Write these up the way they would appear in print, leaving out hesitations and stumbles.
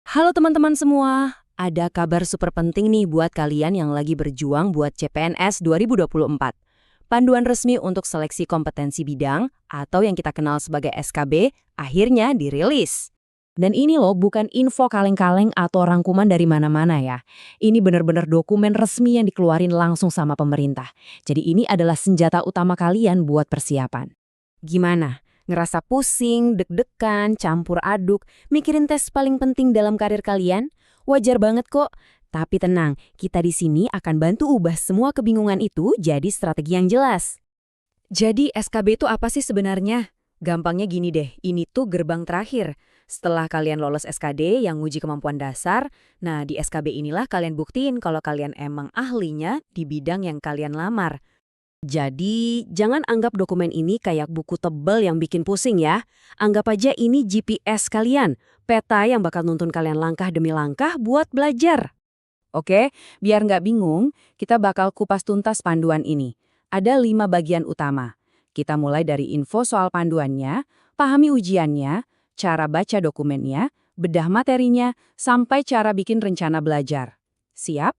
Halo teman-teman semua, ada kabar super penting nih buat kalian yang lagi berjuang buat CPNS 2024. Panduan resmi untuk seleksi kompetensi bidang atau yang kita kenal sebagai SKB akhirnya dirilis. Dan ini loh bukan info kaleng-kaleng atau rangkuman dari mana-mana ya. Ini benar-benar dokumen resmi yang dikeluarin langsung sama pemerintah. Jadi ini adalah senjata utama kalian buat persiapan. Gimana? Ngerasa pusing, deg-degan, campur aduk, mikirin tes paling penting dalam karir kalian? Wajar banget kok. Tapi tenang, kita di sini akan bantu ubah semua kebingungan itu jadi strategi yang jelas. Jadi SKB itu apa sih sebenarnya? Gampangnya gini deh, ini tuh gerbang terakhir. Setelah kalian lolos SKD yang nguji kemampuan dasar, nah di SKB inilah kalian buktiin kalau kalian emang ahlinya di bidang yang kalian lamar. Jadi, jangan anggap dokumen ini kayak buku tebal yang bikin pusing ya. Anggap aja ini GPS kalian, peta yang bakal nuntun kalian langkah demi langkah buat belajar. Oke, biar nggak bingung, kita bakal kupas tuntas panduan ini. Ada 5 bagian utama. Kita mulai dari info soal panduannya, pahami ujiannya, cara baca dokumennya, bedah materinya, sampai cara bikin rencana belajar. Siap?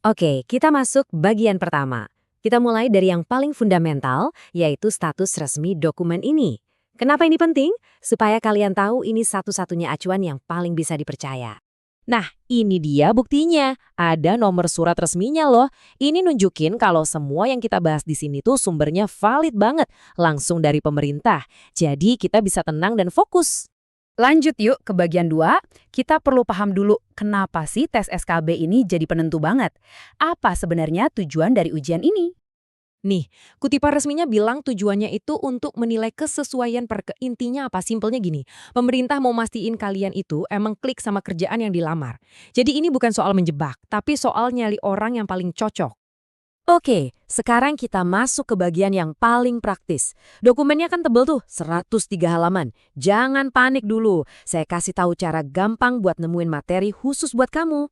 Oke, kita masuk bagian pertama. Kita mulai dari yang paling fundamental, yaitu status resmi dokumen ini. Kenapa ini penting? Supaya kalian tahu ini satu-satunya acuan yang paling bisa dipercaya. Nah, ini dia buktinya. Ada nomor surat resminya loh. Ini nunjukin kalau semua yang kita bahas di sini tuh sumbernya valid banget, langsung dari pemerintah. Jadi kita bisa tenang dan fokus. Lanjut yuk ke bagian 2, kita perlu paham dulu kenapa sih tes SKB ini jadi penentu banget. Apa sebenarnya tujuan dari ujian ini? Nih, kutipan resminya bilang tujuannya itu untuk menilai kesesuaian intinya apa? Simpelnya gini, pemerintah mau mastiin kalian itu emang klik sama kerjaan yang dilamar. Jadi ini bukan soal menjebak, tapi soal nyali orang yang paling cocok. Oke, sekarang kita masuk ke bagian yang paling praktis. Dokumennya kan tebel tuh, 103 halaman. Jangan panik dulu, saya kasih tahu cara gampang buat nemuin materi khusus buat kamu.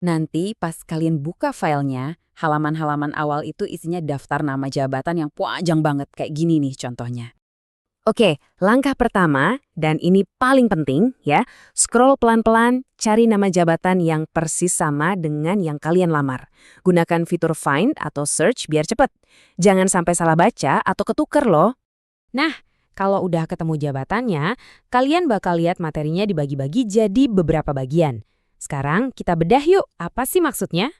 Nanti pas kalian buka filenya, halaman-halaman awal itu isinya daftar nama jabatan yang panjang banget, kayak gini nih contohnya. Oke, langkah pertama, dan ini paling penting ya, scroll pelan-pelan, cari nama jabatan yang persis sama dengan yang kalian lamar. Gunakan fitur find atau search biar cepet. Jangan sampai salah baca atau ketuker loh. Nah, kalau udah ketemu jabatannya, kalian bakal lihat materinya dibagi-bagi jadi beberapa bagian. Sekarang kita bedah yuk, apa sih maksudnya?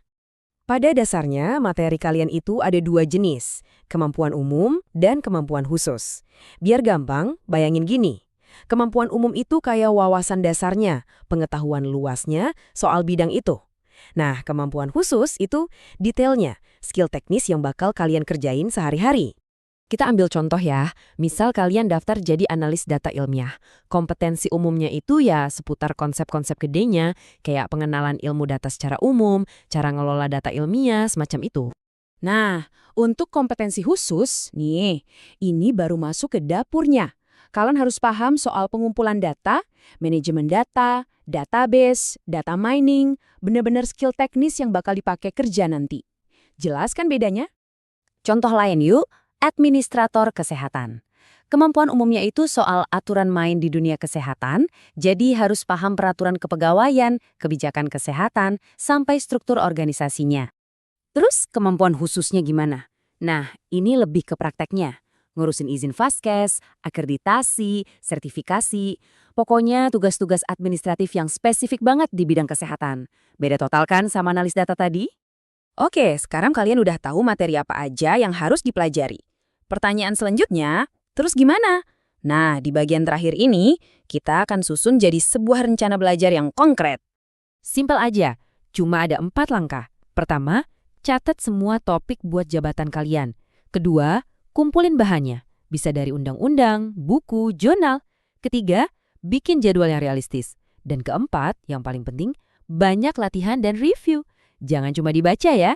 Pada dasarnya, materi kalian itu ada 2 jenis, kemampuan umum dan kemampuan khusus. Biar gampang, bayangin gini. Kemampuan umum itu kayak wawasan dasarnya, pengetahuan luasnya soal bidang itu. Nah, kemampuan khusus itu detailnya, skill teknis yang bakal kalian kerjain sehari-hari. Kita ambil contoh ya, misal kalian daftar jadi analis data ilmiah. Kompetensi umumnya itu ya seputar konsep-konsep gedenya, kayak pengenalan ilmu data secara umum, cara ngelola data ilmiah, semacam itu. Nah, untuk kompetensi khusus, nih, ini baru masuk ke dapurnya. Kalian harus paham soal pengumpulan data, manajemen data, database, data mining, benar-benar skill teknis yang bakal dipakai kerja nanti. Jelas kan bedanya? Contoh lain yuk. Administrator kesehatan. Kemampuan umumnya itu soal aturan main di dunia kesehatan, jadi harus paham peraturan kepegawaian, kebijakan kesehatan, sampai struktur organisasinya. Terus kemampuan khususnya gimana? Nah, ini lebih ke prakteknya. Ngurusin izin Vaskes, akreditasi, sertifikasi, pokoknya tugas-tugas administratif yang spesifik banget di bidang kesehatan. Beda total kan sama analis data tadi? Oke, sekarang kalian udah tahu materi apa aja yang harus dipelajari. Pertanyaan selanjutnya, terus gimana? Nah, di bagian terakhir ini, kita akan susun jadi sebuah rencana belajar yang konkret. Simpel aja, cuma ada 4 langkah. Pertama, catat semua topik buat jabatan kalian. Kedua, kumpulin bahannya. Bisa dari undang-undang, buku, jurnal. Ketiga, bikin jadwal yang realistis. Dan keempat, yang paling penting, banyak latihan dan review. Jangan cuma dibaca ya.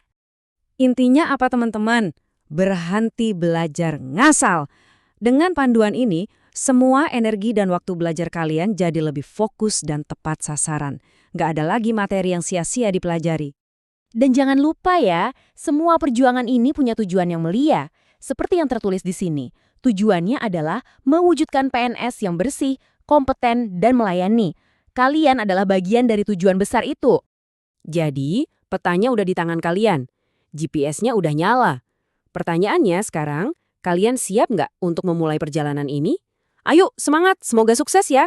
Intinya apa teman-teman? Berhenti belajar ngasal. Dengan panduan ini, semua energi dan waktu belajar kalian jadi lebih fokus dan tepat sasaran. Nggak ada lagi materi yang sia-sia dipelajari. Dan jangan lupa ya, semua perjuangan ini punya tujuan yang mulia. Seperti yang tertulis di sini, tujuannya adalah mewujudkan PNS yang bersih, kompeten, dan melayani. kalian adalah bagian dari tujuan besar itu. Jadi, petanya udah di tangan kalian. GPS-nya udah nyala. Pertanyaannya sekarang, kalian siap nggak untuk memulai perjalanan ini? Ayo, semangat! Semoga sukses ya!